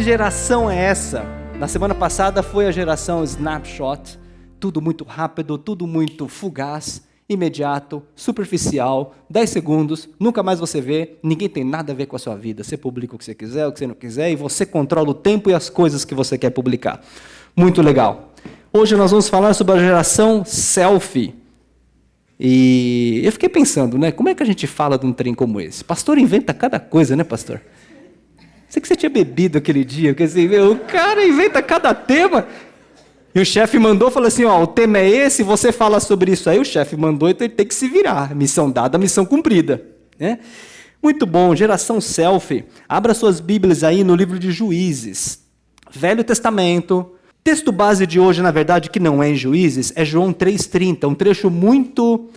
geração é essa? Na semana passada foi a geração Snapshot, tudo muito rápido, tudo muito fugaz, imediato, superficial, 10 segundos, nunca mais você vê, ninguém tem nada a ver com a sua vida. Você publica o que você quiser, o que você não quiser, e você controla o tempo e as coisas que você quer publicar. Muito legal. Hoje nós vamos falar sobre a geração selfie. E eu fiquei pensando, né? Como é que a gente fala de um trem como esse? Pastor inventa cada coisa, né, pastor? Sei que você tinha bebido aquele dia, porque assim, o cara inventa cada tema. E o chefe mandou, falou assim, ó, o tema é esse, você fala sobre isso aí. O chefe mandou, então ele tem que se virar. Missão dada, missão cumprida. Né? Muito bom, geração selfie. Abra suas Bíblias aí no livro de Juízes. Velho Testamento. Texto base de hoje, na verdade, que não é em Juízes, é João 3,30, um trecho muito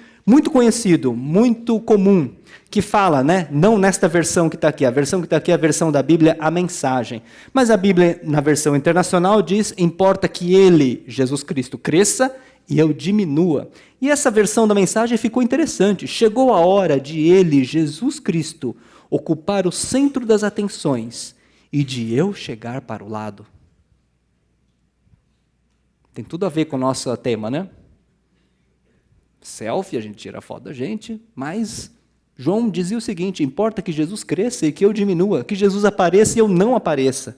conhecido, muito comum, que fala, né? Não nesta versão que está aqui, a versão que está aqui é a versão da Bíblia, a mensagem. Mas a Bíblia, na versão internacional, diz, importa que ele, Jesus Cristo, cresça e eu diminua. E essa versão da mensagem ficou interessante. Chegou a hora de ele, Jesus Cristo, ocupar o centro das atenções e de eu chegar para o lado. Tem tudo a ver com o nosso tema, né? Selfie, a gente tira foto da gente, mas João dizia o seguinte, importa que Jesus cresça e que eu diminua, que Jesus apareça e eu não apareça.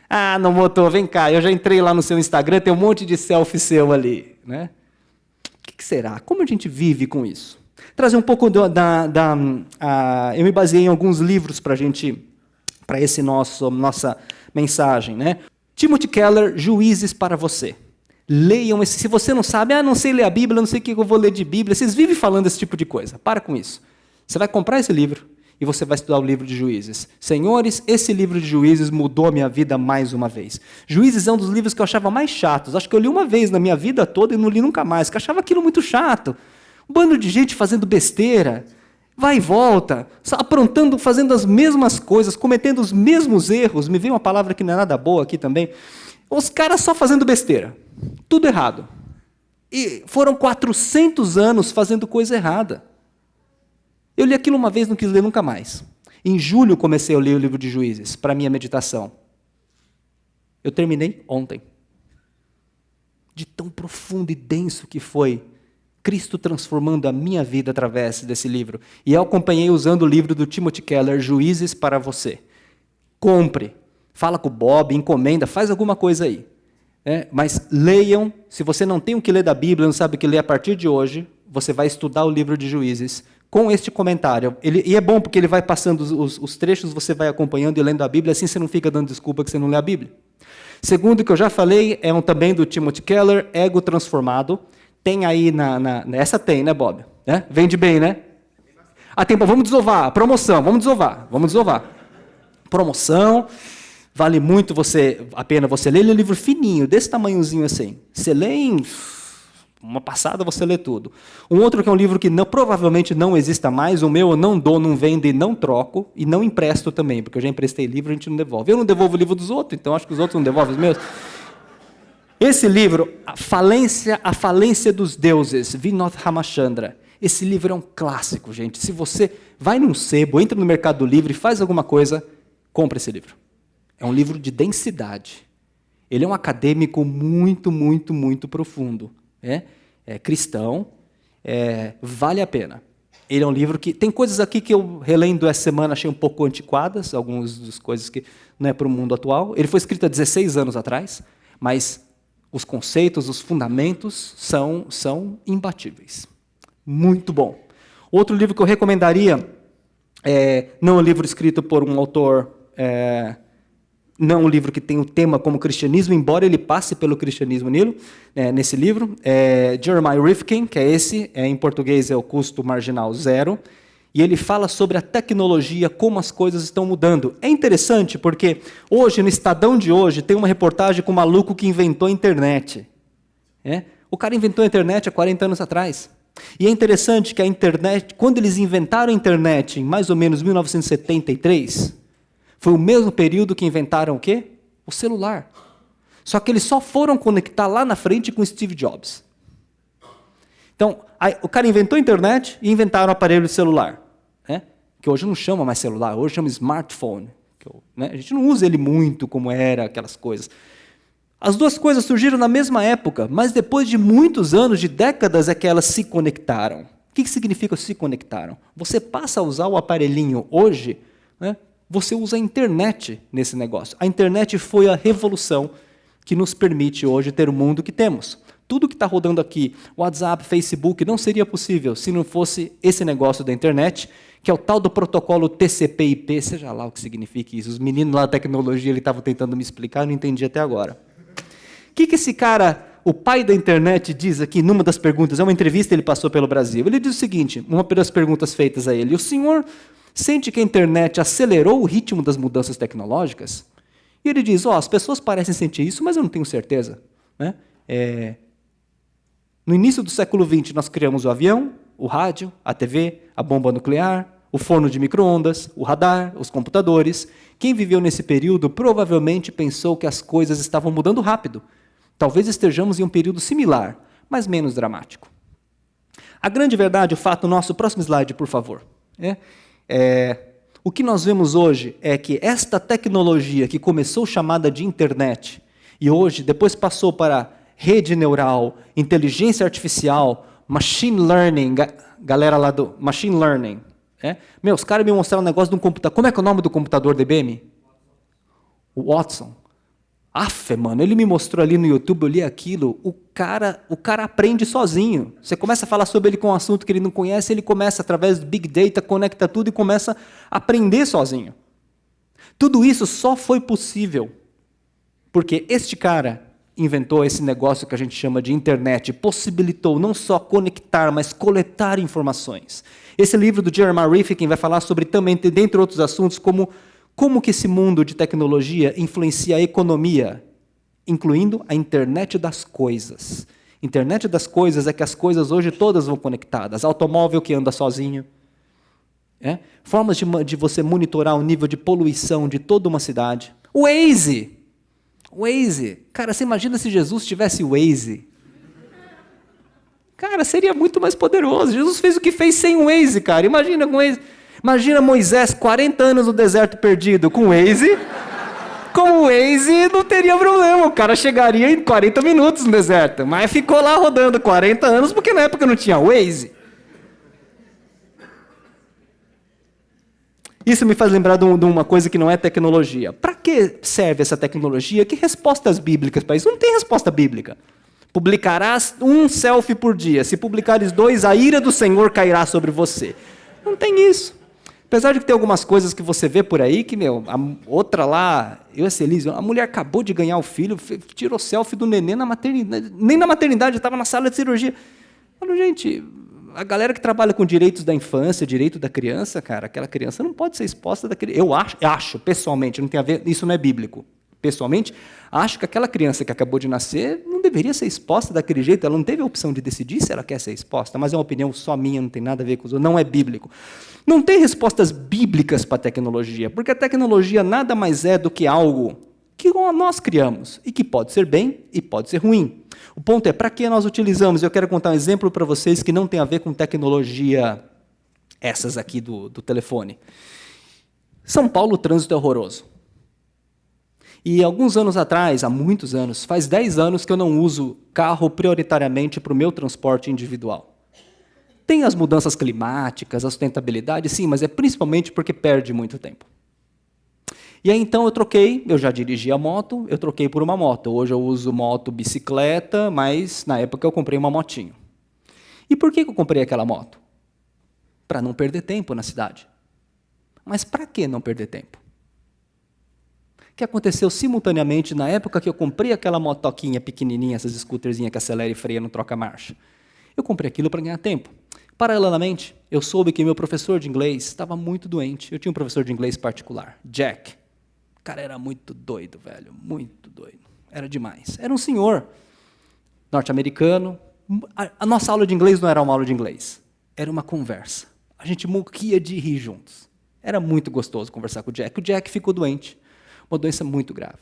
Ah, não botou, vem cá, eu já entrei lá no seu Instagram, tem um monte de selfie seu ali. Né? O que será? Como a gente vive com isso? Trazer um pouco eu me baseei em alguns livros para esse nossa mensagem. Né? Timothy Keller, Juízes para você. Leiam esse. Se você não sabe, não sei ler a Bíblia, não sei o que eu vou ler de Bíblia. Vocês vivem falando esse tipo de coisa. Para com isso. Você vai comprar esse livro e você vai estudar o livro de Juízes. Senhores, esse livro de Juízes mudou a minha vida mais uma vez. Juízes é um dos livros que eu achava mais chatos. Acho que eu li uma vez na minha vida toda e não li nunca mais, porque eu achava aquilo muito chato. Um bando de gente fazendo besteira, vai e volta, aprontando, fazendo as mesmas coisas, cometendo os mesmos erros. Me veio uma palavra que não é nada boa aqui também. Os caras só fazendo besteira. Tudo errado. E foram 400 anos fazendo coisa errada. Eu li aquilo uma vez, não quis ler nunca mais. Em julho comecei a ler o livro de Juízes, para minha meditação. Eu terminei ontem. De tão profundo e denso que foi Cristo transformando a minha vida através desse livro. E eu acompanhei usando o livro do Timothy Keller, Juízes para você. Compre, fala com o Bob, encomenda, faz alguma coisa aí. Mas leiam, se você não tem o que ler da Bíblia, não sabe o que ler a partir de hoje, você vai estudar o livro de Juízes com este comentário. E é bom porque ele vai passando os trechos, você vai acompanhando e lendo a Bíblia, assim você não fica dando desculpa que você não lê a Bíblia. Segundo, que eu já falei, é também do Timothy Keller, Ego Transformado. Tem aí, essa tem, né, Bob? Vende bem, né? Vamos desovar, promoção, vamos desovar. Promoção... Vale muito a pena você ler. Ele é um livro fininho, desse tamanhozinho assim. Você lê em uma passada, você lê tudo. Um outro que é um livro que provavelmente não exista mais. O meu eu não dou, não vendo e não troco. E não empresto também, porque eu já emprestei livro e a gente não devolve. Eu não devolvo o livro dos outros, então acho que os outros não devolvem os meus. Esse livro, A Falência dos Deuses, Vinod Ramachandra. Esse livro é um clássico, gente. Se você vai num sebo, entra no Mercado Livre, faz alguma coisa, compra esse livro. É um livro de densidade. Ele é um acadêmico muito profundo. É cristão, vale a pena. Ele é um livro que... Tem coisas aqui que eu, relendo essa semana, achei um pouco antiquadas, algumas das coisas que não é para o mundo atual. Ele foi escrito há 16 anos atrás, mas os conceitos, os fundamentos são imbatíveis. Muito bom. Outro livro que eu recomendaria, não é um livro escrito por um autor... Não é um livro que tem o tema como cristianismo, embora ele passe pelo cristianismo nesse livro. Jeremiah Rifkin, que é esse, em português é o Custo Marginal Zero, e ele fala sobre a tecnologia, como as coisas estão mudando. É interessante porque hoje, no Estadão de hoje, tem uma reportagem com um maluco que inventou a internet. O cara inventou a internet há 40 anos atrás. E é interessante que a internet, quando eles inventaram a internet, em mais ou menos 1973... Foi o mesmo período que inventaram o quê? O celular. Só que eles só foram conectar lá na frente com Steve Jobs. Então, o cara inventou a internet e inventaram o aparelho de celular. Que hoje não chama mais celular, hoje chama smartphone. A gente não usa ele muito como era aquelas coisas. As duas coisas surgiram na mesma época, mas depois de muitos anos, de décadas, é que elas se conectaram. O que significa se conectaram? Você passa a usar o aparelhinho hoje, né? Você usa a internet nesse negócio. A internet foi a revolução que nos permite hoje ter o mundo que temos. Tudo que está rodando aqui, WhatsApp, Facebook, não seria possível se não fosse esse negócio da internet, que é o tal do protocolo TCP/IP, seja lá o que significa isso. Os meninos lá da tecnologia estavam tentando me explicar, eu não entendi até agora. O que esse cara, o pai da internet, diz aqui numa das perguntas? É uma entrevista que ele passou pelo Brasil. Ele diz o seguinte, uma das perguntas feitas a ele: o senhor sente que a internet acelerou o ritmo das mudanças tecnológicas? E ele diz, as pessoas parecem sentir isso, mas eu não tenho certeza. Né? No início do século XX, nós criamos o avião, o rádio, a TV, a bomba nuclear, o forno de micro-ondas, o radar, os computadores. Quem viveu nesse período provavelmente pensou que as coisas estavam mudando rápido. Talvez estejamos em um período similar, mas menos dramático. A grande verdade, o fato nosso, próximo slide, por favor. O que nós vemos hoje é que esta tecnologia que começou chamada de internet, e hoje, depois passou para rede neural, inteligência artificial, machine learning, galera lá do machine learning. Os caras me mostraram um negócio de um computador. Como é que é o nome do computador da IBM? O Watson. Mano, ele me mostrou ali no YouTube, eu li aquilo, o cara aprende sozinho. Você começa a falar sobre ele com um assunto que ele não conhece, ele começa, através do Big Data, conecta tudo e começa a aprender sozinho. Tudo isso só foi possível porque este cara inventou esse negócio que a gente chama de internet, possibilitou não só conectar, mas coletar informações. Esse livro do Jeremiah Rifkin vai falar sobre também, dentre outros assuntos, como que esse mundo de tecnologia influencia a economia, incluindo a internet das coisas. Internet das coisas é que as coisas hoje todas vão conectadas. Automóvel que anda sozinho. Formas de você monitorar o nível de poluição de toda uma cidade. O Waze. Cara, você imagina se Jesus tivesse o Waze? Cara, seria muito mais poderoso. Jesus fez o que fez sem o Waze, cara. Imagina com o Waze. Imagina Moisés, 40 anos no deserto perdido, com o Waze. Com o Waze não teria problema, o cara chegaria em 40 minutos no deserto. Mas ficou lá rodando 40 anos, porque na época não tinha Waze. Isso me faz lembrar de uma coisa que não é tecnologia. Para que serve essa tecnologia? Que respostas bíblicas para isso? Não tem resposta bíblica. Publicarás um selfie por dia. Se publicares 2, a ira do Senhor cairá sobre você. Não tem isso. Apesar de que tem algumas coisas que você vê por aí, que, a outra lá, a mulher acabou de ganhar o filho, tirou selfie do neném na maternidade. Nem na maternidade, estava na sala de cirurgia. Falei, gente, a galera que trabalha com direitos da infância, direito da criança, cara, aquela criança não pode ser exposta daquele. Eu acho, pessoalmente, não tem a ver, isso não é bíblico. Pessoalmente, acho que aquela criança que acabou de nascer não deveria ser exposta daquele jeito, ela não teve a opção de decidir se ela quer ser exposta, mas é uma opinião só minha, não tem nada a ver com os outros, não é bíblico. Não tem respostas bíblicas para a tecnologia, porque a tecnologia nada mais é do que algo que nós criamos, e que pode ser bem e pode ser ruim. O ponto é, para que nós utilizamos? Eu quero contar um exemplo para vocês que não tem a ver com tecnologia, essas aqui do telefone. São Paulo, o trânsito é horroroso. E alguns anos atrás, há muitos anos, faz 10 anos que eu não uso carro prioritariamente para o meu transporte individual. Tem as mudanças climáticas, a sustentabilidade, sim, mas é principalmente porque perde muito tempo. E aí então eu já dirigi a moto, eu troquei por uma moto. Hoje eu uso moto, bicicleta, mas na época eu comprei uma motinho. E por que eu comprei aquela moto? Para não perder tempo na cidade. Mas para que não perder tempo? O que aconteceu simultaneamente na época que eu comprei aquela motoquinha pequenininha, essas scooterzinhas que acelera e freia, não troca marcha? Eu comprei aquilo para ganhar tempo. Paralelamente, eu soube que meu professor de inglês estava muito doente. Eu tinha um professor de inglês particular, Jack. O cara era muito doido, velho, muito doido. Era demais. Era um senhor norte-americano. A nossa aula de inglês não era uma aula de inglês, era uma conversa. A gente morria de rir juntos. Era muito gostoso conversar com o Jack. O Jack ficou doente. Uma doença muito grave.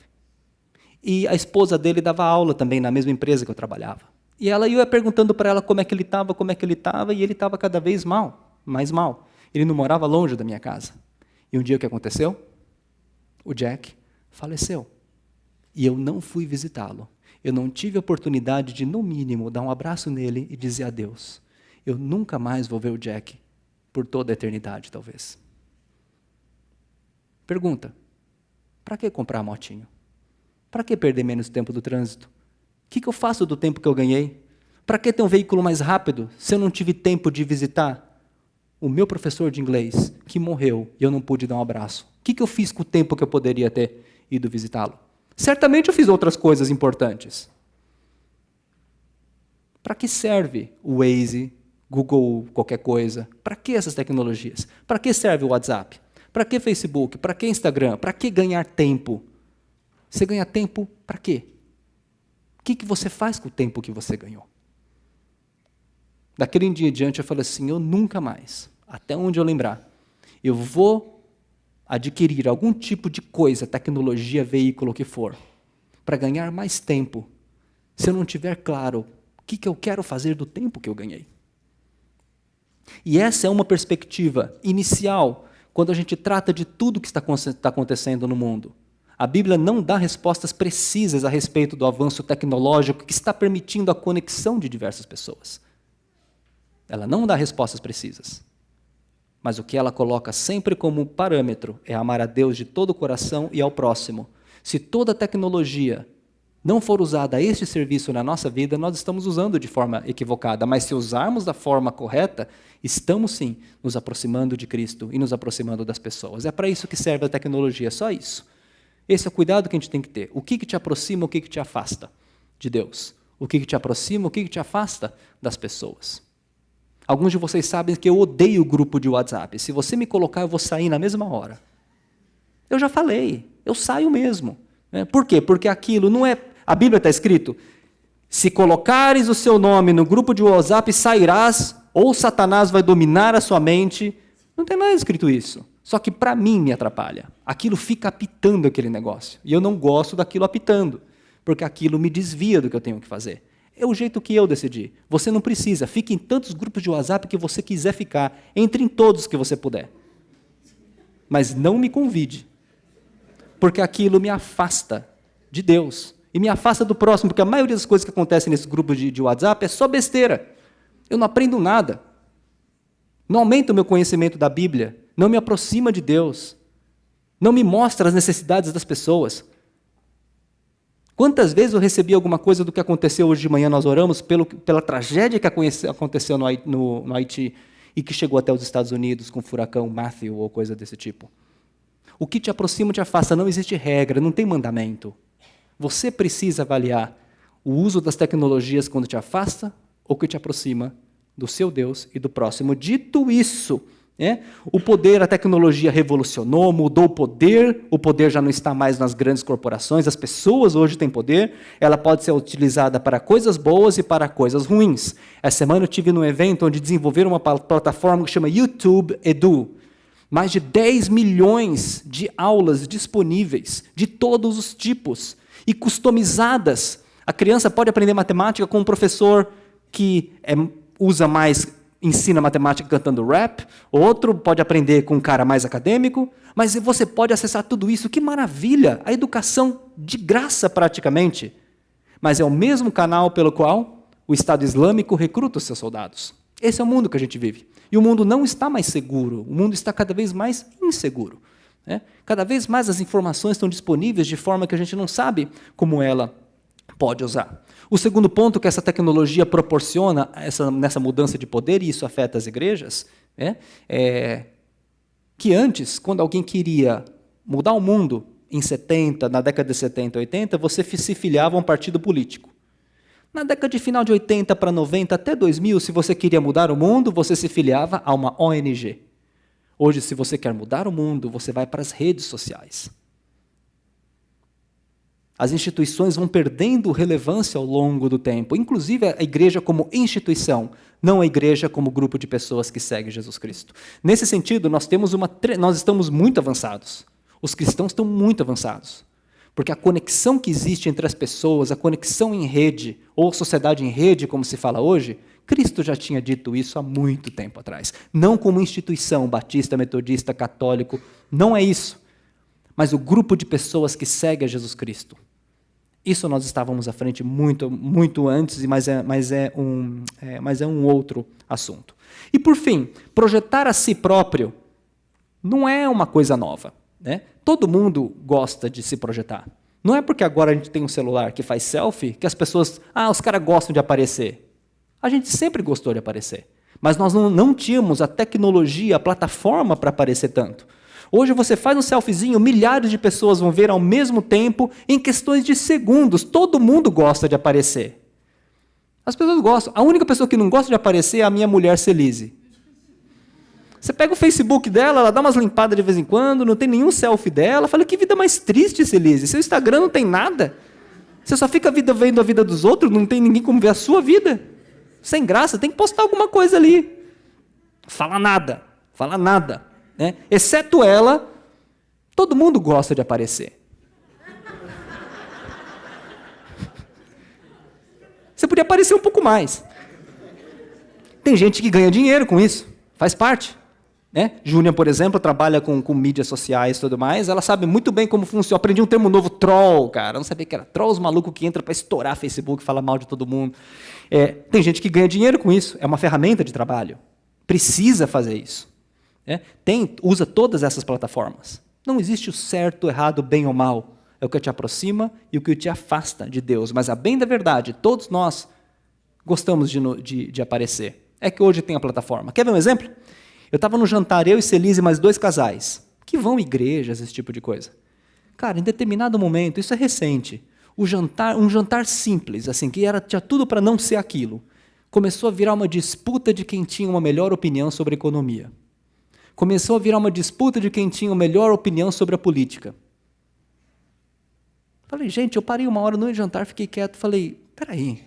E a esposa dele dava aula também na mesma empresa que eu trabalhava. E ela ia perguntando para ela como é que ele estava, e ele estava cada vez mais mal. Ele não morava longe da minha casa. E um dia o que aconteceu? o Jack faleceu. E eu não fui visitá-lo. Eu não tive a oportunidade de, no mínimo, dar um abraço nele e dizer adeus. Eu nunca mais vou ver o Jack, por toda a eternidade, talvez. Pergunta, para que comprar motinho? Para que perder menos tempo do trânsito? O que eu faço do tempo que eu ganhei? Para que ter um veículo mais rápido, se eu não tive tempo de visitar o meu professor de inglês, que morreu, e eu não pude dar um abraço? O que eu fiz com o tempo que eu poderia ter ido visitá-lo? Certamente eu fiz outras coisas importantes. Para que serve o Waze, Google qualquer coisa? Para que essas tecnologias? Para que serve o WhatsApp? Para que Facebook? Para que Instagram? Para que ganhar tempo? Você ganha tempo para quê? O que você faz com o tempo que você ganhou? Daquele dia em diante eu falei assim, eu nunca mais, até onde eu lembrar, eu vou adquirir algum tipo de coisa, tecnologia, veículo, o que for, para ganhar mais tempo, se eu não tiver claro o que eu quero fazer do tempo que eu ganhei. E essa é uma perspectiva inicial, quando a gente trata de tudo que está acontecendo no mundo. A Bíblia não dá respostas precisas a respeito do avanço tecnológico que está permitindo a conexão de diversas pessoas. Ela não dá respostas precisas. Mas o que ela coloca sempre como parâmetro é amar a Deus de todo o coração e ao próximo. Se toda a tecnologia não for usada a este serviço na nossa vida, nós estamos usando de forma equivocada. Mas se usarmos da forma correta, estamos sim nos aproximando de Cristo e nos aproximando das pessoas. É para isso que serve a tecnologia, só isso. Esse é o cuidado que a gente tem que ter. O que te aproxima, o que te afasta de Deus? O que te aproxima, o que te afasta das pessoas? Alguns de vocês sabem que eu odeio o grupo de WhatsApp. Se você me colocar, eu vou sair na mesma hora. Eu já falei, eu saio mesmo. Por quê? Porque aquilo não é... A Bíblia está escrito, se colocares o seu nome no grupo de WhatsApp, sairás, ou Satanás vai dominar a sua mente. Não tem nada escrito isso. Só que para mim me atrapalha. Aquilo fica apitando aquele negócio. E eu não gosto daquilo apitando, porque aquilo me desvia do que eu tenho que fazer. É o jeito que eu decidi. Você não precisa. Fique em tantos grupos de WhatsApp que você quiser ficar. Entre em todos que você puder. Mas não me convide. Porque aquilo me afasta de Deus. E me afasta do próximo. Porque a maioria das coisas que acontecem nesses grupos de WhatsApp é só besteira. Eu não aprendo nada. Não aumenta o meu conhecimento da Bíblia. Não me aproxima de Deus. Não me mostra as necessidades das pessoas. Quantas vezes eu recebi alguma coisa do que aconteceu hoje de manhã, nós oramos pela tragédia que aconteceu no Haiti e que chegou até os Estados Unidos com o furacão Matthew ou coisa desse tipo. O que te aproxima te afasta, não existe regra, não tem mandamento. Você precisa avaliar o uso das tecnologias quando te afasta ou que te aproxima do seu Deus e do próximo. Dito isso, o poder, a tecnologia revolucionou, mudou o poder já não está mais nas grandes corporações, as pessoas hoje têm poder, ela pode ser utilizada para coisas boas e para coisas ruins. Essa semana eu estive num evento onde desenvolveram uma plataforma que chama YouTube Edu. Mais de 10 milhões de aulas disponíveis, de todos os tipos, e customizadas. A criança pode aprender matemática com um professor que ensina matemática cantando rap, outro pode aprender com um cara mais acadêmico, mas você pode acessar tudo isso. Que maravilha! A educação de graça praticamente. Mas é o mesmo canal pelo qual o Estado Islâmico recruta os seus soldados. Esse é o mundo que a gente vive. E o mundo não está mais seguro, o mundo está cada vez mais inseguro. Cada vez mais as informações estão disponíveis de forma que a gente não sabe como ela pode usar. O segundo ponto que essa tecnologia proporciona nessa mudança de poder, e isso afeta as igrejas, é que antes, quando alguém queria mudar o mundo, na década de 70, 80, você se filiava a um partido político. Na década de final de 80 para 90, até 2000, se você queria mudar o mundo, você se filiava a uma ONG. Hoje, se você quer mudar o mundo, você vai para as redes sociais. As instituições vão perdendo relevância ao longo do tempo, inclusive a igreja como instituição, não a igreja como grupo de pessoas que segue Jesus Cristo. Nesse sentido, nós estamos muito avançados. Os cristãos estão muito avançados. Porque a conexão que existe entre as pessoas, a conexão em rede, ou sociedade em rede, como se fala hoje, Cristo já tinha dito isso há muito tempo atrás. Não como instituição batista, metodista, católico, não é isso. mas o grupo de pessoas que segue a Jesus Cristo. Isso nós estávamos à frente muito, muito antes, mas é um outro assunto. E por fim, projetar a si próprio não é uma coisa nova, né? Todo mundo gosta de se projetar. Não é porque agora a gente tem um celular que faz selfie que as pessoas, os caras gostam de aparecer. A gente sempre gostou de aparecer, mas nós não tínhamos a tecnologia, a plataforma para aparecer tanto. Hoje você faz um selfiezinho, milhares de pessoas vão ver ao mesmo tempo, em questões de segundos. Todo mundo gosta de aparecer. As pessoas gostam. A única pessoa que não gosta de aparecer é a minha mulher Celise. Você pega o Facebook dela, ela dá umas limpadas de vez em quando, não tem nenhum selfie dela. Fala, que vida mais triste, Celise. Seu Instagram não tem nada. Você só fica vendo a vida dos outros, não tem ninguém como ver a sua vida. Sem graça, tem que postar alguma coisa ali. Fala nada. Né? Exceto ela, todo mundo gosta de aparecer. Você podia aparecer um pouco mais. Tem gente que ganha dinheiro com isso, faz parte. Né? Júnia, por exemplo, trabalha com mídias sociais e tudo mais, ela sabe muito bem como funciona. Eu aprendi um termo novo, troll, cara. Eu não sabia que era troll, os malucos que entram para estourar Facebook, falar mal de todo mundo. Tem gente que ganha dinheiro com isso, é uma ferramenta de trabalho. Precisa fazer isso. Usa todas essas plataformas. Não existe o certo, o errado, bem ou mal. É o que te aproxima e o que te afasta de Deus. Mas a bem da verdade, todos nós gostamos de aparecer. É que hoje tem a plataforma. Quer ver um exemplo? Eu estava no jantar, eu e Celise e mais 2 casais, que vão em igrejas, esse tipo de coisa. Cara, em determinado momento, isso é recente, um jantar simples, assim, que tinha tudo para não ser aquilo, começou a virar uma disputa de quem tinha uma melhor opinião sobre economia. Começou a virar uma disputa de quem tinha a melhor opinião sobre a política. Falei, gente, eu parei uma hora no jantar, fiquei quieto, falei, peraí,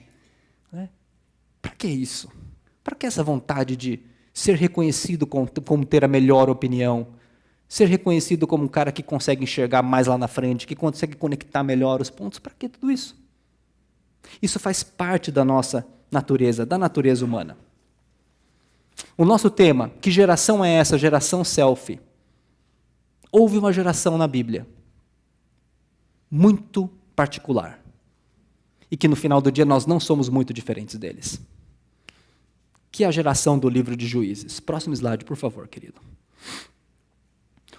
para que isso? Para que essa vontade de ser reconhecido como ter a melhor opinião? Ser reconhecido como um cara que consegue enxergar mais lá na frente, que consegue conectar melhor os pontos? Para que tudo isso? Isso faz parte da nossa natureza, da natureza humana. O nosso tema, que geração é essa? Geração selfie. Houve uma geração na Bíblia muito particular e que no final do dia nós não somos muito diferentes deles. Que é a geração do livro de Juízes. Próximo slide, por favor, querido.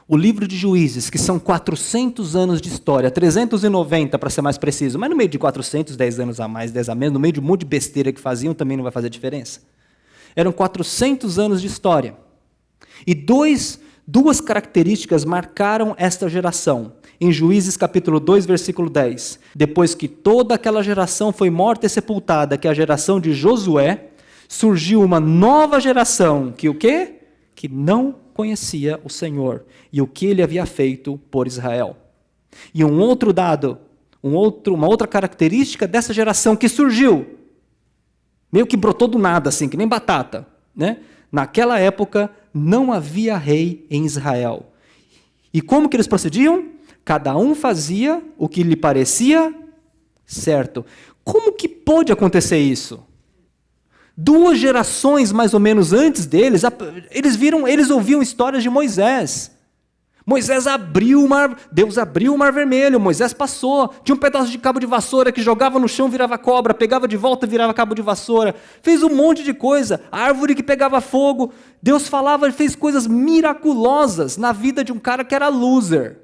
O livro de Juízes, que são 400 anos de história, 390 para ser mais preciso, mas no meio de 400, 10 anos a mais, 10 a menos, no meio de um monte de besteira que faziam, também não vai fazer diferença. Eram 400 anos de história. E duas características marcaram esta geração. Em Juízes capítulo 2, versículo 10. Depois que toda aquela geração foi morta e sepultada, que é a geração de Josué, surgiu uma nova geração que o quê? Que não conhecia o Senhor e o que ele havia feito por Israel. E um outro dado, uma outra característica dessa geração que surgiu, meio que brotou do nada, assim, que nem batata, né? Naquela época, não havia rei em Israel. E como que eles procediam? Cada um fazia o que lhe parecia certo. Como que pôde acontecer isso? 2 gerações mais ou menos antes deles, eles ouviam histórias de Moisés. Moisés Deus abriu o mar vermelho, Moisés passou, tinha um pedaço de cabo de vassoura que jogava no chão, virava cobra, pegava de volta, virava cabo de vassoura, fez um monte de coisa, árvore que pegava fogo, Deus falava, fez coisas miraculosas na vida de um cara que era loser.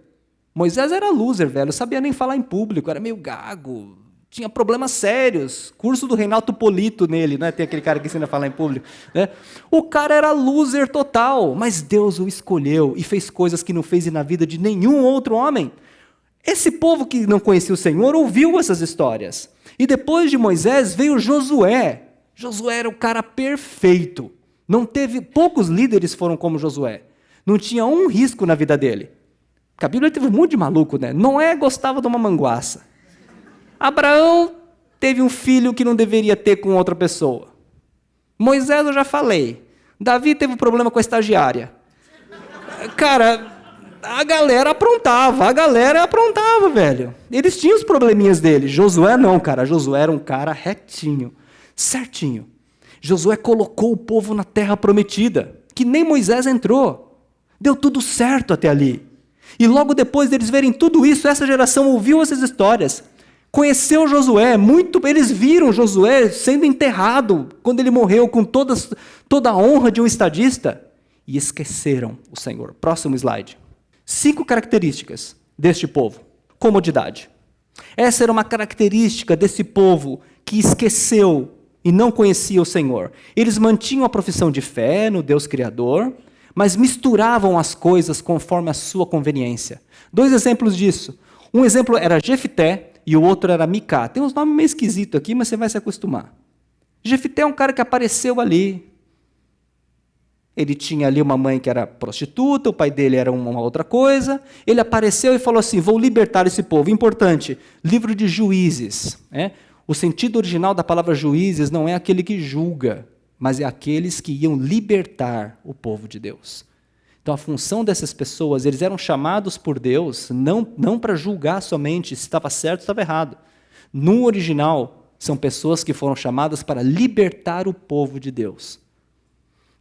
Moisés era loser, velho, não sabia nem falar em público, era meio gago, tinha problemas sérios, curso do Reinaldo Polito nele, né? Tem aquele cara que ensina a falar em público. Né? O cara era loser total, mas Deus o escolheu e fez coisas que não fez na vida de nenhum outro homem. Esse povo que não conhecia o Senhor ouviu essas histórias. E depois de Moisés veio Josué. Josué era o cara perfeito. Poucos líderes foram como Josué. Não tinha um risco na vida dele. Porque a Bíblia teve um monte de maluco, né? Noé gostava de uma manguaça. Abraão teve um filho que não deveria ter com outra pessoa. Moisés eu já falei. Davi teve um problema com a estagiária. Cara, a galera aprontava, velho. Eles tinham os probleminhas deles. Josué não, cara. Josué era um cara retinho, certinho. Josué colocou o povo na terra prometida, que nem Moisés entrou. Deu tudo certo até ali. E logo depois deles verem tudo isso, essa geração ouviu essas histórias, conheceu Josué, eles viram Josué sendo enterrado quando ele morreu com toda a honra de um estadista, e esqueceram o Senhor. Próximo slide. 5 características deste povo. Comodidade. Essa era uma característica desse povo que esqueceu e não conhecia o Senhor. Eles mantinham a profissão de fé no Deus Criador, mas misturavam as coisas conforme a sua conveniência. 2 exemplos disso. Um exemplo era Jefté e o outro era Micá. Tem uns nomes meio esquisitos aqui, mas você vai se acostumar. Jefté é um cara que apareceu ali. Ele tinha ali uma mãe que era prostituta, o pai dele era uma outra coisa. Ele apareceu e falou assim, vou libertar esse povo. Importante, livro de Juízes. O sentido original da palavra juízes não é aquele que julga, mas é aqueles que iam libertar o povo de Deus. Então a função dessas pessoas, eles eram chamados por Deus, não para julgar somente se estava certo ou estava errado. No original, são pessoas que foram chamadas para libertar o povo de Deus,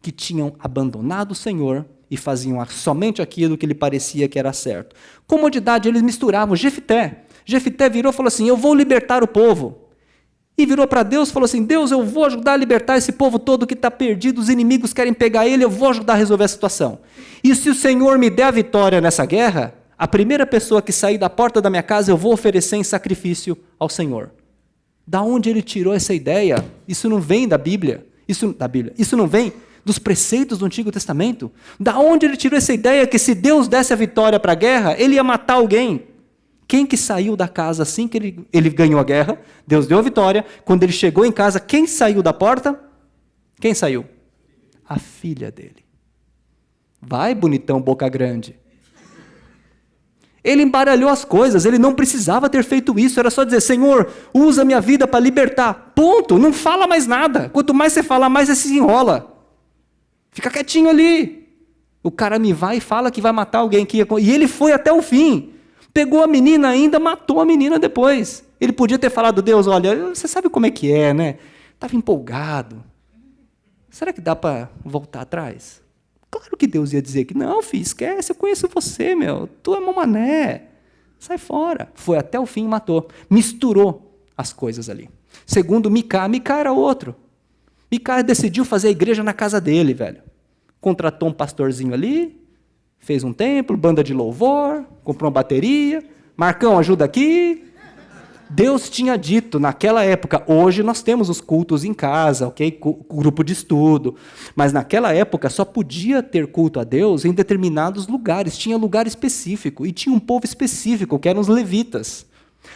que tinham abandonado o Senhor e faziam somente aquilo que lhe parecia que era certo. Comodidade, eles misturavam. Jefté virou e falou assim, eu vou libertar o povo. E virou para Deus e falou assim, Deus, eu vou ajudar a libertar esse povo todo que está perdido, os inimigos querem pegar ele, eu vou ajudar a resolver a situação. E se o Senhor me der a vitória nessa guerra, a primeira pessoa que sair da porta da minha casa, eu vou oferecer em sacrifício ao Senhor. Da onde ele tirou essa ideia? Isso não vem da Bíblia. Isso não vem dos preceitos do Antigo Testamento. Da onde ele tirou essa ideia que se Deus desse a vitória para a guerra, ele ia matar alguém? Quem que saiu da casa assim que ele ganhou a guerra? Deus deu a vitória. Quando ele chegou em casa, quem saiu da porta? Quem saiu? A filha dele. Vai, bonitão, boca grande. Ele embaralhou as coisas, ele não precisava ter feito isso, era só dizer, Senhor, usa a minha vida para libertar. Ponto, não fala mais nada. Quanto mais você fala, mais você se enrola. Fica quietinho ali. O cara me vai e fala que vai matar alguém. E ele foi até o fim. Pegou a menina ainda, matou a menina depois. Ele podia ter falado, Deus, olha, você sabe como é que é, né? Estava empolgado. Será que dá para voltar atrás? Claro que Deus ia dizer que, não, filho, esquece, eu conheço você, meu. Tu é mamané. Sai fora. Foi até o fim e matou. Misturou as coisas ali. Segundo Micá era outro. Micá decidiu fazer a igreja na casa dele, velho. Contratou um pastorzinho ali, fez um templo, banda de louvor, comprou uma bateria. Marcão, ajuda aqui. Deus tinha dito naquela época, hoje nós temos os cultos em casa, ok? Grupo de estudo. Mas naquela época só podia ter culto a Deus em determinados lugares. Tinha lugar específico e tinha um povo específico, que eram os levitas.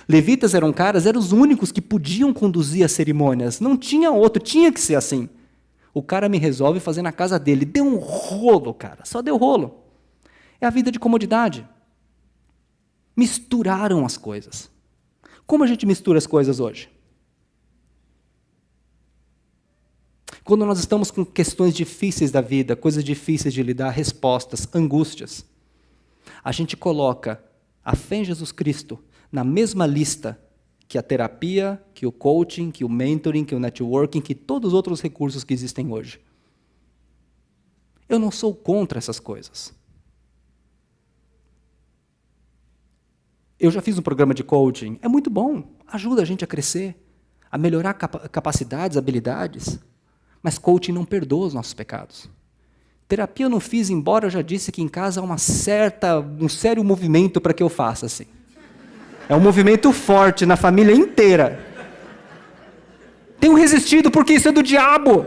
Levitas eram os únicos que podiam conduzir as cerimônias. Não tinha outro, tinha que ser assim. O cara me resolve fazer na casa dele. Deu um rolo, cara, só deu rolo. É a vida de comodidade. Misturaram as coisas. Como a gente mistura as coisas hoje? Quando nós estamos com questões difíceis da vida, coisas difíceis de lidar, respostas, angústias, a gente coloca a fé em Jesus Cristo na mesma lista que a terapia, que o coaching, que o mentoring, que o networking, que todos os outros recursos que existem hoje. Eu não sou contra essas coisas. Eu já fiz um programa de coaching, é muito bom, ajuda a gente a crescer, a melhorar capacidades, habilidades, mas coaching não perdoa os nossos pecados. Terapia eu não fiz, embora eu já disse que em casa há um sério movimento para que eu faça assim. É um movimento forte na família inteira. Tenho resistido porque isso é do diabo.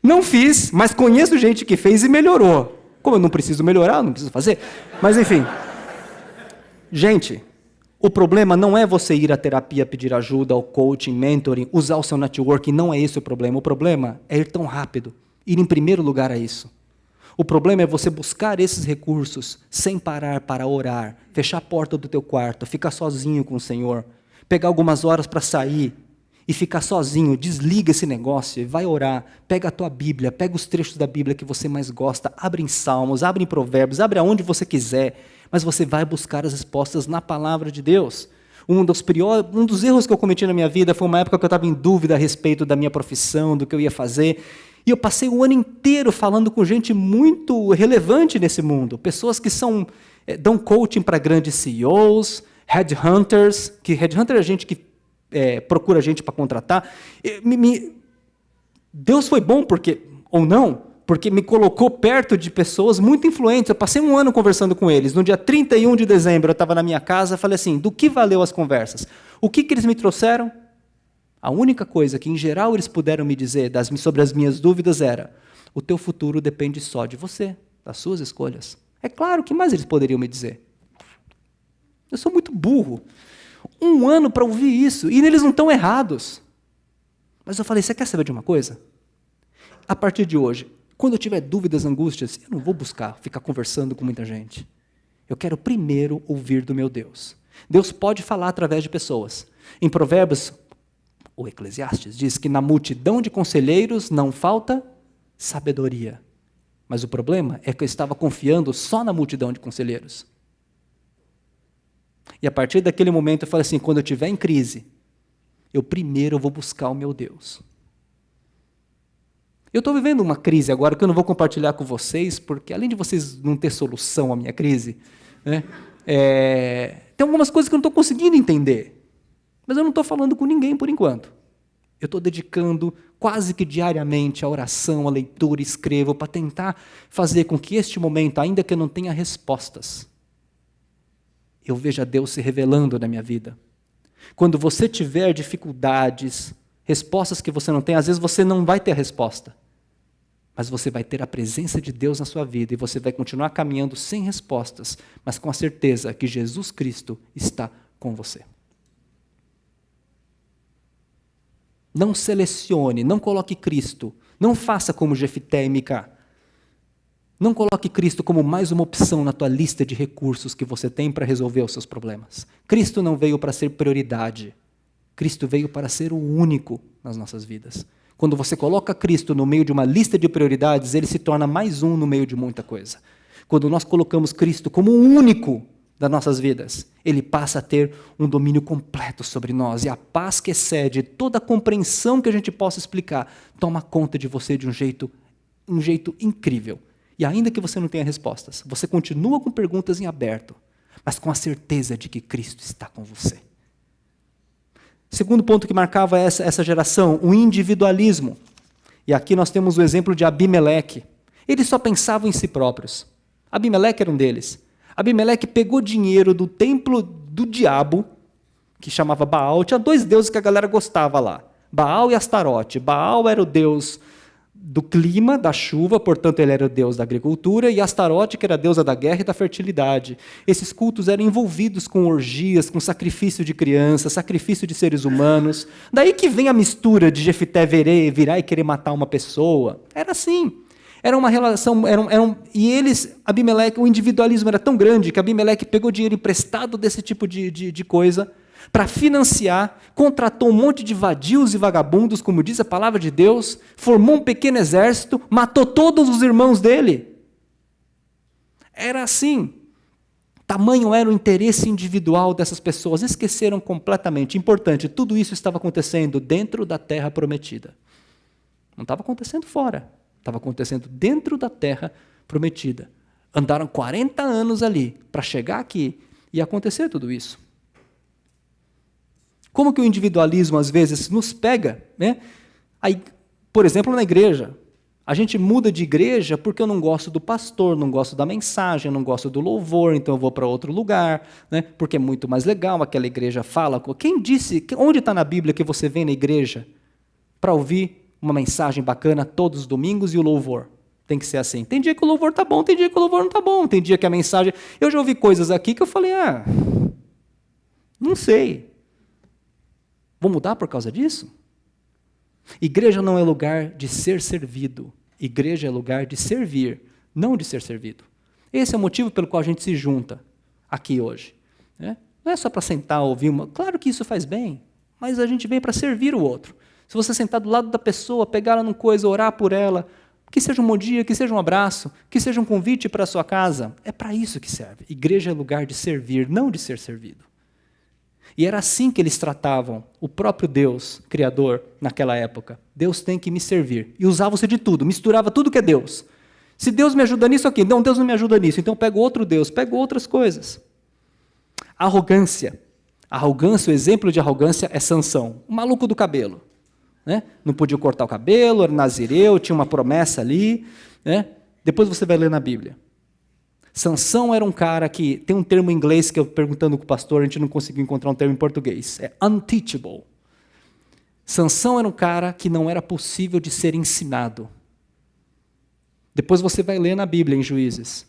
Não fiz, mas conheço gente que fez e melhorou. Como eu não preciso melhorar, eu não preciso fazer. Mas enfim. Gente, o problema não é você ir à terapia, pedir ajuda, ao coaching, mentoring, usar o seu networking, não é esse o problema. O problema é ir tão rápido, ir em primeiro lugar a isso. O problema é você buscar esses recursos sem parar para orar, fechar a porta do teu quarto, ficar sozinho com o Senhor, pegar algumas horas para sair e ficar sozinho, desliga esse negócio e vai orar, pega a tua Bíblia, pega os trechos da Bíblia que você mais gosta, abre em Salmos, abre em Provérbios, abre aonde você quiser, mas você vai buscar as respostas na palavra de Deus. Um dos erros que eu cometi na minha vida foi uma época que eu estava em dúvida a respeito da minha profissão, do que eu ia fazer, E eu passei o ano inteiro falando com gente muito relevante nesse mundo. Pessoas que dão coaching para grandes CEOs, headhunters, que headhunter é gente que procura gente para contratar. Deus foi bom, ou não, porque me colocou perto de pessoas muito influentes. Eu passei um ano conversando com eles. No dia 31 de dezembro, eu estava na minha casa, falei assim, do que valeu as conversas? O que eles me trouxeram? A única coisa que, em geral, eles puderam me dizer sobre as minhas dúvidas era: o teu futuro depende só de você, das suas escolhas. É claro, o que mais eles poderiam me dizer? Eu sou muito burro. Um ano para ouvir isso, e eles não estão errados. Mas eu falei, você quer saber de uma coisa? A partir de hoje, quando eu tiver dúvidas, angústias, eu não vou ficar conversando com muita gente. Eu quero primeiro ouvir do meu Deus. Deus pode falar através de pessoas. Em Provérbios, o Eclesiastes diz que na multidão de conselheiros não falta sabedoria. Mas o problema é que eu estava confiando só na multidão de conselheiros. E a partir daquele momento eu falei assim, quando eu estiver em crise, eu primeiro vou buscar o meu Deus. Eu estou vivendo uma crise agora que eu não vou compartilhar com vocês, porque além de vocês não ter solução à minha crise, né, tem algumas coisas que eu não estou conseguindo entender. Mas eu não estou falando com ninguém por enquanto. Eu estou dedicando quase que diariamente a oração, a leitura, escrevo, para tentar fazer com que este momento, ainda que eu não tenha respostas, eu veja Deus se revelando na minha vida. Quando você tiver dificuldades, respostas que você não tem, às vezes você não vai ter a resposta, mas você vai ter a presença de Deus na sua vida e você vai continuar caminhando sem respostas, mas com a certeza que Jesus Cristo está com você. Não selecione, não coloque Cristo, não faça como Jefité e Micá. Não coloque Cristo como mais uma opção na tua lista de recursos que você tem para resolver os seus problemas. Cristo não veio para ser prioridade. Cristo veio para ser o único nas nossas vidas. Quando você coloca Cristo no meio de uma lista de prioridades, ele se torna mais um no meio de muita coisa. Quando nós colocamos Cristo como o único das nossas vidas, ele passa a ter um domínio completo sobre nós, e a paz que excede toda a compreensão que a gente possa explicar, toma conta de você de um jeito incrível. E ainda que você não tenha respostas, você continua com perguntas em aberto, mas com a certeza de que Cristo está com você. Segundo ponto que marcava essa geração, o individualismo. E aqui nós temos o exemplo de Abimeleque. Eles só pensavam em si próprios. Abimeleque era um deles. Abimeleque pegou dinheiro do templo do diabo, que chamava Baal. Tinha dois deuses que a galera gostava lá, Baal e Astarote. Baal era o deus do clima, da chuva, portanto ele era o deus da agricultura, e Astarote, que era a deusa da guerra e da fertilidade. Esses cultos eram envolvidos com orgias, com sacrifício de crianças, sacrifício de seres humanos. Daí que vem a mistura de Jefité virar e querer matar uma pessoa. Era assim. Era uma relação, e Abimeleque, o individualismo era tão grande que Abimeleque pegou dinheiro emprestado desse tipo de coisa para financiar, contratou um monte de vadios e vagabundos, como diz a palavra de Deus, formou um pequeno exército, matou todos os irmãos dele. Era assim. Tamanho era o interesse individual dessas pessoas, esqueceram completamente. Importante, tudo isso estava acontecendo dentro da terra prometida. Não estava acontecendo fora. Estava acontecendo dentro da terra prometida. Andaram 40 anos ali para chegar aqui e acontecer tudo isso. Como que o individualismo às vezes nos pega, né? Aí, por exemplo, na igreja. A gente muda de igreja porque eu não gosto do pastor, não gosto da mensagem, não gosto do louvor, então eu vou para outro lugar, né? Porque é muito mais legal, aquela igreja fala. Quem disse, onde está na Bíblia que você vem na igreja para ouvir uma mensagem bacana todos os domingos e o louvor? Tem que ser assim. Tem dia que o louvor está bom, tem dia que o louvor não está bom, tem dia que a mensagem... Eu já ouvi coisas aqui que eu falei, não sei. Vou mudar por causa disso? Igreja não é lugar de ser servido. Igreja é lugar de servir, não de ser servido. Esse é o motivo pelo qual a gente se junta aqui hoje. Né? Não é só para sentar, ouvir uma... Claro que isso faz bem, mas a gente vem para servir o outro. Se você sentar do lado da pessoa, pegar ela numa coisa, orar por ela, que seja um bom dia, que seja um abraço, que seja um convite para a sua casa, é para isso que serve. Igreja é lugar de servir, não de ser servido. E era assim que eles tratavam o próprio Deus, Criador, naquela época. Deus tem que me servir. E usavam-se de tudo, misturava tudo que é Deus. Se Deus me ajuda nisso aqui, não, Deus não me ajuda nisso, então eu pego outro Deus, pego outras coisas. Arrogância. Arrogância, o exemplo de arrogância é Sansão, o maluco do cabelo. Né? Não podia cortar o cabelo, era nazireu, tinha uma promessa ali. Né? Depois você vai ler na Bíblia. Sansão era um cara que, tem um termo em inglês que eu perguntando com o pastor, a gente não conseguiu encontrar um termo em português, é unteachable. Sansão era um cara que não era possível de ser ensinado. Depois você vai ler na Bíblia, em Juízes.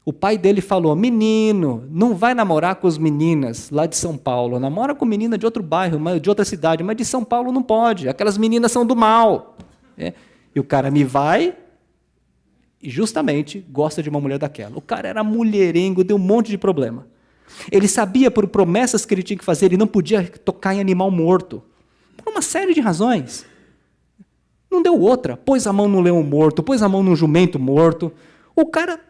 O pai dele falou, menino, não vai namorar com as meninas lá de São Paulo, namora com menina de outro bairro, de outra cidade, mas de São Paulo não pode, aquelas meninas são do mal. E o cara me vai... E justamente gosta de uma mulher daquela. O cara era mulherengo, deu um monte de problema. Ele sabia por promessas que ele tinha que fazer, ele não podia tocar em animal morto. Por uma série de razões. Não deu outra. Pôs a mão no leão morto, pôs a mão no jumento morto. O cara,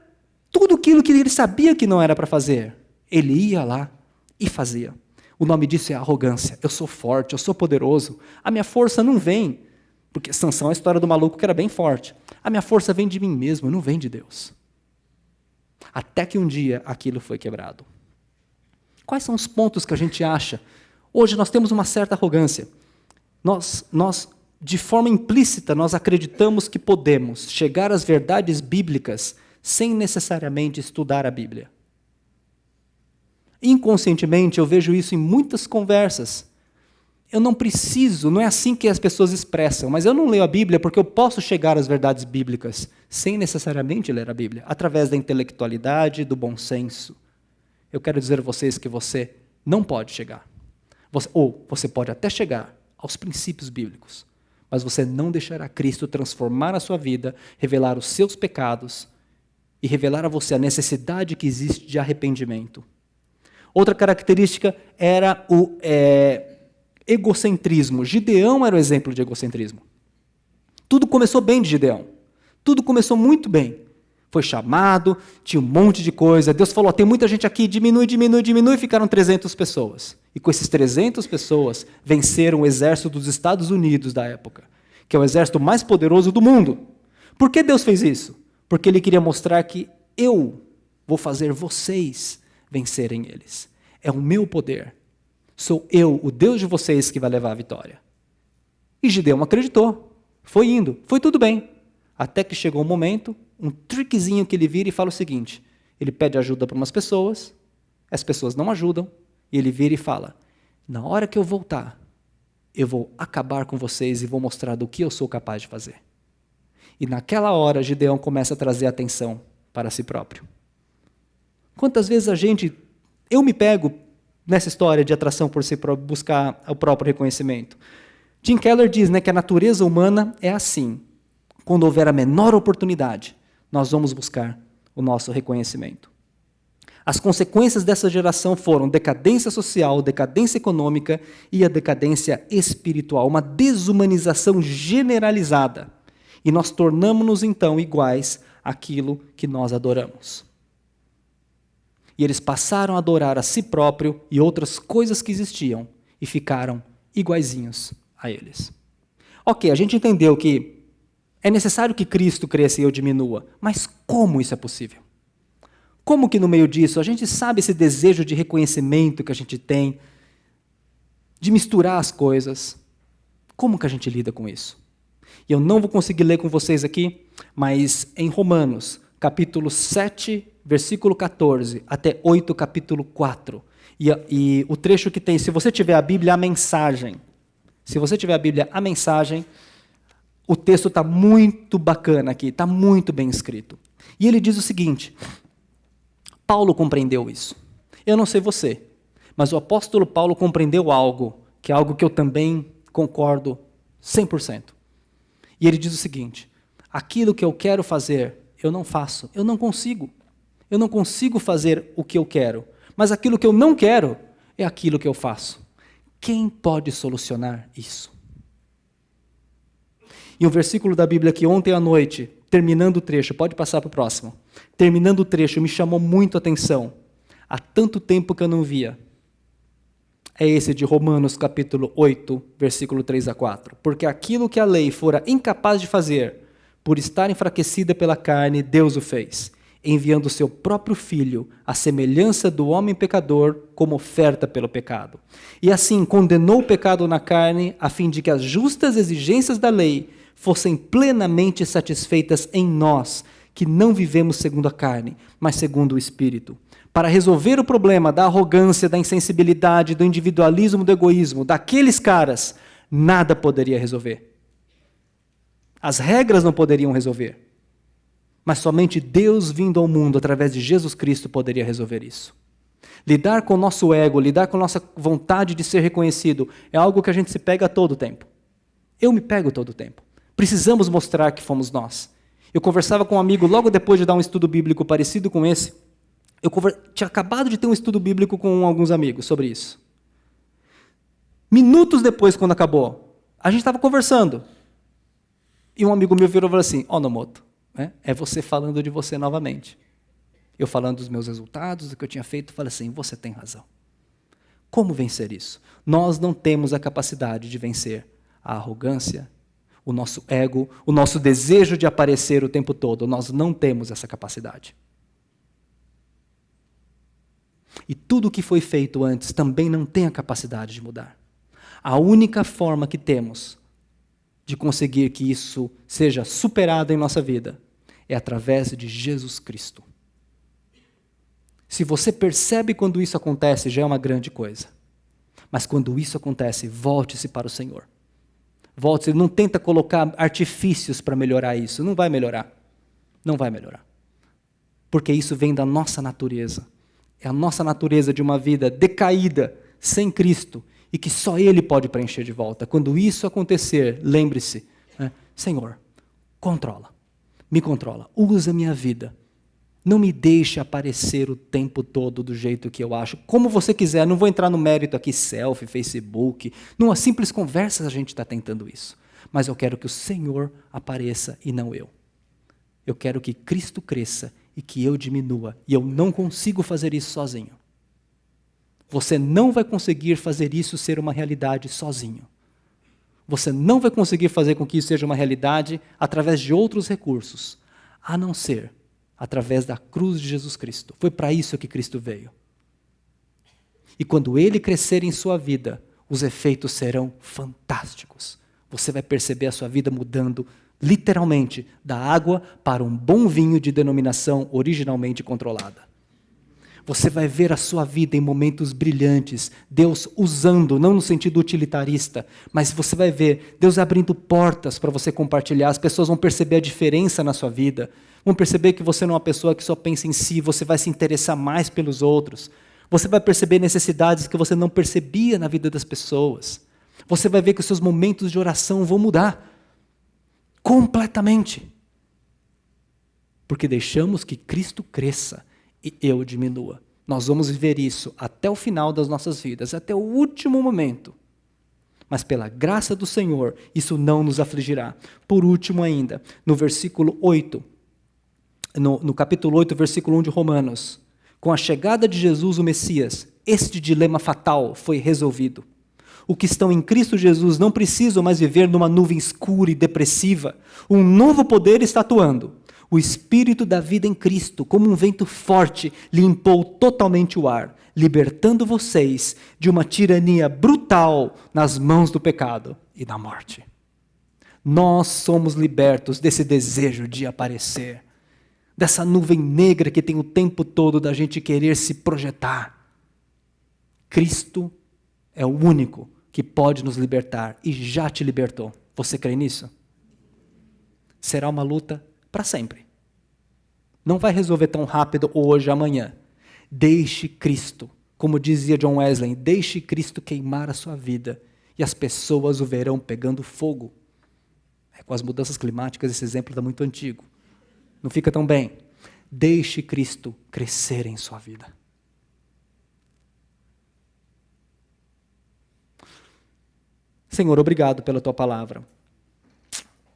tudo aquilo que ele sabia que não era para fazer, ele ia lá e fazia. O nome disso é arrogância. Eu sou forte, eu sou poderoso. A minha força não vem. Porque Sansão é a história do maluco que era bem forte. A minha força vem de mim mesmo, não vem de Deus. Até que um dia aquilo foi quebrado. Quais são os pontos que a gente acha? Hoje nós temos uma certa arrogância. Nós, de forma implícita, nós acreditamos que podemos chegar às verdades bíblicas sem necessariamente estudar a Bíblia. Inconscientemente, eu vejo isso em muitas conversas. Eu não preciso, não é assim que as pessoas expressam, mas eu não leio a Bíblia porque eu posso chegar às verdades bíblicas sem necessariamente ler a Bíblia, através da intelectualidade, do bom senso. Eu quero dizer a vocês que você não pode chegar. Ou você pode até chegar aos princípios bíblicos, mas você não deixará Cristo transformar a sua vida, revelar os seus pecados e revelar a você a necessidade que existe de arrependimento. Outra característica era o... egocentrismo. Gideão era o exemplo de egocentrismo. Tudo começou bem de Gideão. Tudo começou muito bem. Foi chamado, tinha um monte de coisa. Deus falou, tem muita gente aqui, diminui, ficaram 300 pessoas. E com esses 300 pessoas, venceram o exército dos Estados Unidos da época, que é o exército mais poderoso do mundo. Por que Deus fez isso? Porque Ele queria mostrar que eu vou fazer vocês vencerem eles. É o meu poder. Sou eu, o Deus de vocês, que vai levar a vitória. E Gideão acreditou. Foi indo, foi tudo bem. Até que chegou um momento, um trickzinho que ele vira e fala o seguinte, ele pede ajuda para umas pessoas, as pessoas não ajudam, e ele vira e fala, na hora que eu voltar, eu vou acabar com vocês e vou mostrar do que eu sou capaz de fazer. E naquela hora, Gideão começa a trazer atenção para si próprio. Quantas vezes eu me pego nessa história de atração por si próprio, buscar o próprio reconhecimento. Tim Keller diz, que a natureza humana é assim. Quando houver a menor oportunidade, nós vamos buscar o nosso reconhecimento. As consequências dessa geração foram decadência social, decadência econômica e a decadência espiritual, uma desumanização generalizada. E nós tornamos-nos, então, iguais àquilo que nós adoramos. E eles passaram a adorar a si próprio e outras coisas que existiam e ficaram iguaizinhos a eles. Ok, a gente entendeu que é necessário que Cristo cresça e eu diminua, mas como isso é possível? Como que no meio disso a gente sabe esse desejo de reconhecimento que a gente tem, de misturar as coisas? Como que a gente lida com isso? E eu não vou conseguir ler com vocês aqui, mas em Romanos, capítulo 7, versículo 14, até 8, capítulo 4. E o trecho que tem, se você tiver a Bíblia, a mensagem. Se você tiver a Bíblia, a mensagem, o texto está muito bacana aqui, está muito bem escrito. E ele diz o seguinte, Paulo compreendeu isso. Eu não sei você, mas o apóstolo Paulo compreendeu algo, que é algo que eu também concordo 100%. E ele diz o seguinte, aquilo que eu quero fazer, eu não faço, eu não consigo. Eu não consigo fazer o que eu quero, mas aquilo que eu não quero é aquilo que eu faço. Quem pode solucionar isso? E um versículo da Bíblia que ontem à noite, terminando o trecho, pode passar para o próximo. Terminando o trecho, me chamou muito a atenção. Há tanto tempo que eu não via. é esse de Romanos capítulo 8, versículo 3 a 4. Porque aquilo que a lei fora incapaz de fazer, por estar enfraquecida pela carne, Deus o fez, enviando o seu próprio Filho, à semelhança do homem pecador, como oferta pelo pecado. E assim condenou o pecado na carne, a fim de que as justas exigências da lei fossem plenamente satisfeitas em nós, que não vivemos segundo a carne, mas segundo o Espírito. Para resolver o problema da arrogância, da insensibilidade, do individualismo, do egoísmo, daqueles caras, nada poderia resolver. As regras não poderiam resolver. Mas somente Deus vindo ao mundo através de Jesus Cristo poderia resolver isso. Lidar com o nosso ego, lidar com a nossa vontade de ser reconhecido, é algo que a gente se pega todo o tempo. Eu me pego todo o tempo. Precisamos mostrar que fomos nós. Eu conversava com um amigo logo depois de dar um estudo bíblico parecido com esse. Eu tinha acabado de ter um estudo bíblico com alguns amigos sobre isso. Minutos depois, quando acabou, a gente estava conversando. E um amigo meu virou e falou assim: ó, Nomoto, é você falando de você novamente. Eu falando dos meus resultados, do que eu tinha feito, falei assim: você tem razão. Como vencer isso? Nós não temos a capacidade de vencer a arrogância, o nosso ego, o nosso desejo de aparecer o tempo todo. Nós não temos essa capacidade. E tudo o que foi feito antes também não tem a capacidade de mudar. A única forma que temos de conseguir que isso seja superado em nossa vida é através de Jesus Cristo. Se você percebe quando isso acontece, já é uma grande coisa. Mas quando isso acontece, volte-se para o Senhor. Volte-se, não tenta colocar artifícios para melhorar isso. Não vai melhorar. Não vai melhorar. Porque isso vem da nossa natureza. É a nossa natureza de uma vida decaída, sem Cristo, e que só Ele pode preencher de volta. Quando isso acontecer, lembre-se, Senhor, me controla, usa a minha vida. Não me deixe aparecer o tempo todo do jeito que eu acho, como você quiser. Não vou entrar no mérito aqui, selfie, Facebook. Numa simples conversa a gente está tentando isso. Mas eu quero que o Senhor apareça e não eu. Eu quero que Cristo cresça e que eu diminua. E eu não consigo fazer isso sozinho. Você não vai conseguir fazer isso ser uma realidade sozinho. Você não vai conseguir fazer com que isso seja uma realidade através de outros recursos, a não ser através da cruz de Jesus Cristo. Foi para isso que Cristo veio. E quando Ele crescer em sua vida, os efeitos serão fantásticos. Você vai perceber a sua vida mudando literalmente da água para um bom vinho de denominação originalmente controlada. Você vai ver a sua vida em momentos brilhantes, Deus usando, não no sentido utilitarista, mas você vai ver Deus abrindo portas para você compartilhar, as pessoas vão perceber a diferença na sua vida, vão perceber que você não é uma pessoa que só pensa em si, você vai se interessar mais pelos outros, você vai perceber necessidades que você não percebia na vida das pessoas, você vai ver que os seus momentos de oração vão mudar completamente, porque deixamos que Cristo cresça e eu diminua. Nós vamos viver isso até o final das nossas vidas, até o último momento. Mas pela graça do Senhor, isso não nos afligirá. Por último ainda, no versículo 8, no capítulo 8, versículo 1 de Romanos, com a chegada de Jesus, o Messias, este dilema fatal foi resolvido. Os que estão em Cristo Jesus não precisam mais viver numa nuvem escura e depressiva. Um novo poder está atuando. O Espírito da vida em Cristo, como um vento forte, limpou totalmente o ar, libertando vocês de uma tirania brutal nas mãos do pecado e da morte. Nós somos libertos desse desejo de aparecer, dessa nuvem negra que tem o tempo todo da gente querer se projetar. Cristo é o único que pode nos libertar e já te libertou. Você crê nisso? Será uma luta para sempre. Não vai resolver tão rápido hoje, amanhã. Deixe Cristo, como dizia John Wesley, deixe Cristo queimar a sua vida e as pessoas o verão pegando fogo. Com as mudanças climáticas, esse exemplo está muito antigo. Não fica tão bem. Deixe Cristo crescer em sua vida. Senhor, obrigado pela tua palavra.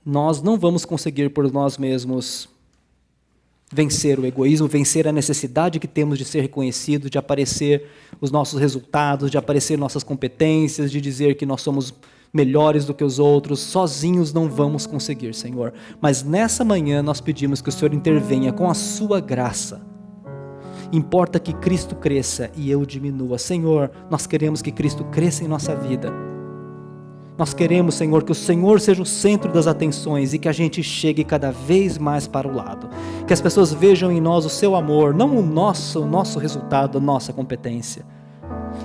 Nós não vamos conseguir por nós mesmos vencer o egoísmo, vencer a necessidade que temos de ser reconhecido, de aparecer os nossos resultados, de aparecer nossas competências, de dizer que nós somos melhores do que os outros. Sozinhos não vamos conseguir, Senhor. Mas nessa manhã nós pedimos que o Senhor intervenha com a sua graça. Importa que Cristo cresça e eu diminua. Senhor, nós queremos que Cristo cresça em nossa vida. Nós queremos, Senhor, que o Senhor seja o centro das atenções e que a gente chegue cada vez mais para o lado. Que as pessoas vejam em nós o seu amor, não o nosso resultado, a nossa competência.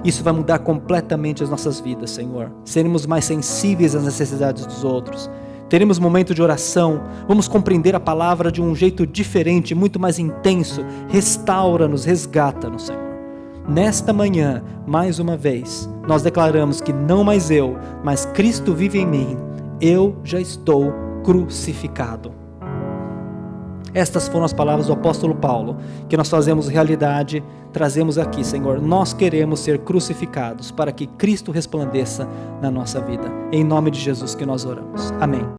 Isso vai mudar completamente as nossas vidas, Senhor. Seremos mais sensíveis às necessidades dos outros. Teremos momento de oração. Vamos compreender a palavra de um jeito diferente, muito mais intenso. Restaura-nos, resgata-nos, Senhor. Nesta manhã, mais uma vez, nós declaramos que não mais eu, mas Cristo vive em mim. Eu já estou crucificado. Estas foram as palavras do apóstolo Paulo, que nós fazemos realidade, trazemos aqui, Senhor. Nós queremos ser crucificados para que Cristo resplandeça na nossa vida. Em nome de Jesus que nós oramos. Amém.